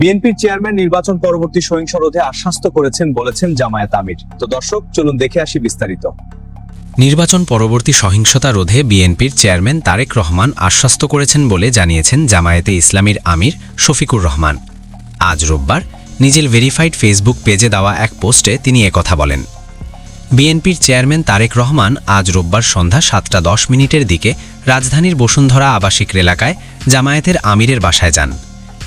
বিএনপির চেয়ারম্যান নির্বাচন পরবর্তী সহিংস রোধে আশ্বস্ত করেছেন বলেছেন জামায়াত আমির। তো দর্শক, চলুন দেখে আসি বিস্তারিত। নির্বাচন পরবর্তী সহিংসতা রোধে বিএনপির চেয়ারম্যান তারেক রহমান আশ্বস্ত করেছেন বলে জানিয়েছেন জামায়াতে ইসলামীর আমির শফিকুর রহমান। আজ রোববার নিজের ভেরিফাইড ফেসবুক পেজে দেওয়া এক পোস্টে তিনি একথা বলেন। বিএনপির চেয়ারম্যান তারেক রহমান আজ রোববার সন্ধ্যা 7:10 দিকে রাজধানীর বসুন্ধরা আবাসিক এলাকায় জামায়াতের আমিরের বাসায় যান।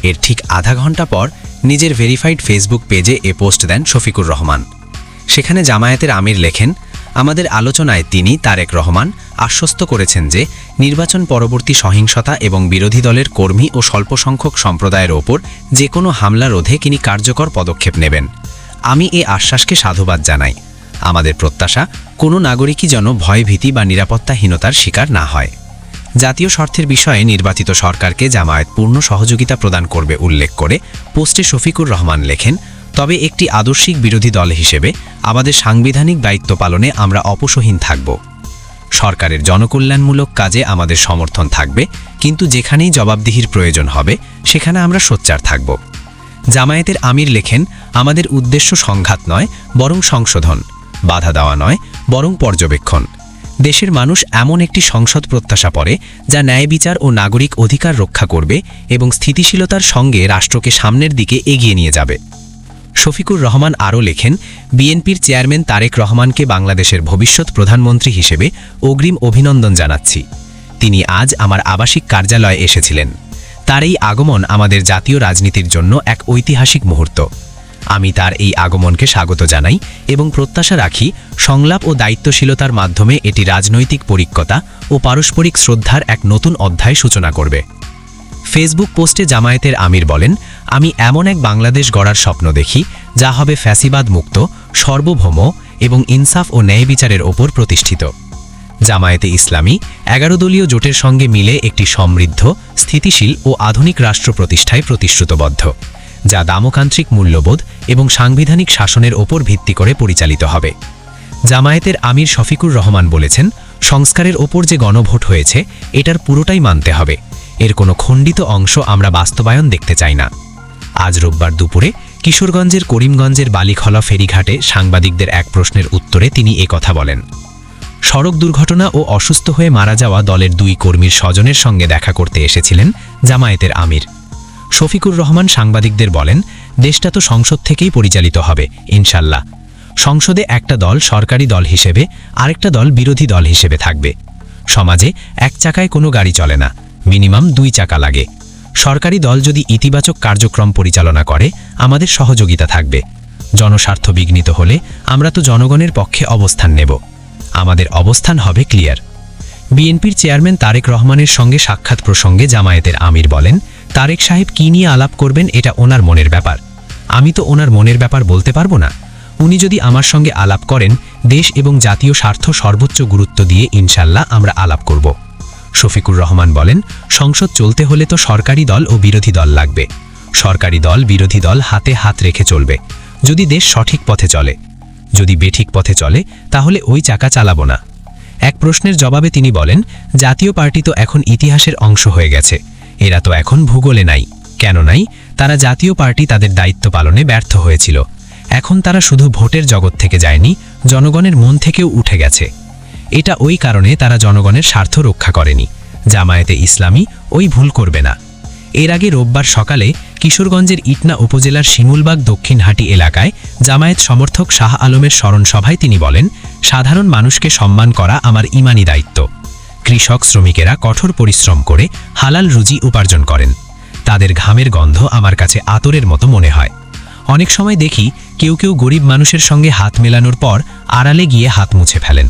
এর ঠিক আধা ঘন্টা পর নিজের ভেরিফাইড ফেসবুক পেজে এ পোস্ট দেন শফিকুর রহমান। সেখানে জামায়াতের আমির লেখেন, আমাদের আলোচনায় তিনি তারেক রহমান আশ্বস্ত করেছেন যে নির্বাচন পরবর্তী সহিংসতা এবং বিরোধী দলের কর্মী ও স্বল্পসংখ্যক সম্প্রদায়ের ওপর যে কোনো হামলা রোধে তিনি কার্যকর পদক্ষেপ নেবেন। আমি এ আশ্বাসকে সাধুবাদ জানাই। আমাদের প্রত্যাশা কোনো নাগরিকই যেন ভয়ভীতি বা নিরাপত্তাহীনতার শিকার না হয়। জাতীয় স্বার্থের বিষয়ে নির্বাচিত সরকারকে জামায়াত পূর্ণ সহযোগিতা প্রদান করবে উল্লেখ করে পোস্টে শফিকুর রহমান লেখেন, তবে একটি আদর্শিক বিরোধী দল হিসেবে আমাদের সাংবিধানিক দায়িত্ব পালনে আমরা অপসহীন থাকব। সরকারের জনকল্যাণমূলক কাজে আমাদের সমর্থন থাকবে, কিন্তু যেখানেই জবাবদিহির প্রয়োজন হবে সেখানে আমরা সোচ্চার থাকব। জামায়াতের আমির লেখেন, আমাদের উদ্দেশ্য সংঘাত নয় বরং সংশোধন, বাধা দেওয়া নয় বরং পর্যবেক্ষণ। দেশের মানুষ এমন একটি সংসদ প্রত্যাশা করে যা ন্যায় বিচার ও নাগরিক অধিকার রক্ষা করবে এবং স্থিতিশীলতার সঙ্গে রাষ্ট্রকে সামনের দিকে এগিয়ে নিয়ে যাবে। শফিকুর রহমান আরও লেখেন, বিএনপির চেয়ারম্যান তারেক রহমানকে বাংলাদেশের ভবিষ্যৎ প্রধানমন্ত্রী হিসেবে অগ্রিম অভিনন্দন জানাচ্ছি। তিনি আজ আমার আবাসিক কার্যালয়ে এসেছিলেন। তার এই আগমন আমাদের জাতীয় রাজনীতির জন্য এক ঐতিহাসিক মুহূর্ত। আমি তার এই আগমনকে স্বাগত জানাই এবং প্রত্যাশা রাখি সংলাপ ও দায়িত্বশীলতার মাধ্যমে এটি রাজনৈতিক পরিজ্ঞতা ও পারস্পরিক শ্রদ্ধার এক নতুন অধ্যায় সূচনা করবে। ফেসবুক পোস্টে জামায়াতের আমির বলেন, আমি এমন এক বাংলাদেশ গড়ার স্বপ্ন দেখি যা হবে ফ্যাসিবাদ মুক্ত, সার্বভৌম এবং ইনসাফ ও ন্যায় বিচারের ওপর প্রতিষ্ঠিত। জামায়াতে ইসলামী 11 দলীয় জোটের সঙ্গে মিলে একটি সমৃদ্ধ, স্থিতিশীল ও আধুনিক রাষ্ট্র প্রতিষ্ঠায় প্রতিশ্রুতবদ্ধ, যা দামকান্ত্রিক মূল্যবোধ এবং সাংবিধানিক শাসনের ওপর ভিত্তি করে পরিচালিত হবে। জামায়াতের আমির শফিকুর রহমান বলেছেন, সংস্কারের ওপর যে গণভোট হয়েছে এটার পুরোটাই মানতে হবে। এর কোনো খণ্ডিত অংশ আমরা বাস্তবায়ন দেখতে চাই না। আজ রোববার দুপুরে কিশোরগঞ্জের করিমগঞ্জের বালিখলা ফেরিঘাটে সাংবাদিকদের এক প্রশ্নের উত্তরে তিনি একথা বলেন। সড়ক দুর্ঘটনা ও অসুস্থ হয়ে মারা যাওয়া দলের 2 কর্মীর স্বজনের সঙ্গে দেখা করতে এসেছিলেন জামায়াতের আমির। শফিকুর রহমান সাংবাদিকদের বলেন, দেশটা তো সংসদ থেকেই পরিচালিত হবে ইনশাল্লাহ। সংসদে একটা দল সরকারি দল হিসেবে, আরেকটা দল বিরোধী দল হিসেবে থাকবে। সমাজে এক চাকায় কোনো গাড়ি চলে না, মিনিমাম 2 চাকা লাগে। সরকারি দল যদি ইতিবাচক কার্যক্রম পরিচালনা করে আমাদের সহযোগিতা থাকবে। জনস্বার্থ বিঘ্নিত হলে আমরা তো জনগণের পক্ষে অবস্থান নেব। আমাদের অবস্থান হবে ক্লিয়ার। বিএনপির চেয়ারম্যান তারেক রহমানের সঙ্গে সাক্ষাৎ প্রসঙ্গে জামায়াতের আমির বলেন, তারেক সাহেব কী নিয়ে আলাপ করবেন এটা ওনার মনের ব্যাপার। আমি তো ওনার মনের ব্যাপার বলতে পারবো না। উনি যদি আমার সঙ্গে আলাপ করেন, দেশ এবং জাতীয় স্বার্থ সর্বোচ্চ গুরুত্ব দিয়ে ইনশাল্লাহ আমরা আলাপ করব। শফিকুর রহমান বলেন, সংসদ চলতে হলে তো সরকারি দল ও বিরোধী দল লাগবে। সরকারি দল বিরোধী দল হাতে হাত রেখে চলবে, যদি দেশ সঠিক পথে চলে। যদি বেঠিক পথে চলে তাহলে ওই চাকা চালাবো না। এক প্রশ্নের জবাবে তিনি বলেন, জাতীয় পার্টি তো এখন ইতিহাসের অংশ হয়ে গেছে। এরা তো এখন ভূগোলে নাই। কেন নাই? তারা জাতীয় পার্টি তাদের দায়িত্ব পালনে ব্যর্থ হয়েছিল। এখন তারা শুধু ভোটের জগৎ থেকে যায়নি, জনগণের মন থেকেও উঠে গেছে। এটা ওই কারণে তারা জনগণের স্বার্থ রক্ষা করেনি। জামায়াতে ইসলামী ওই ভুল করবে না। এর আগে রোববার সকালে কিশোরগঞ্জের ইটনা উপজেলার শিমুলবাগ দক্ষিণহাটি এলাকায় জামায়াত সমর্থক শাহ আলমের স্মরণ সভায় তিনি বলেন, সাধারণ মানুষকে সম্মান করা আমার ঈমানি দায়িত্ব। কৃষক শ্রমিকেরা কঠোর পরিশ্রম করে হালাল রুজি উপার্জন করেন। তাদের ঘামের গন্ধ আমার কাছে আতরের মতো মনে হয়। অনেক সময় দেখি কেউ কেউ গরিব মানুষের সঙ্গে হাত মেলানোর পর আড়ালে গিয়ে হাত মুছে ফেলেন।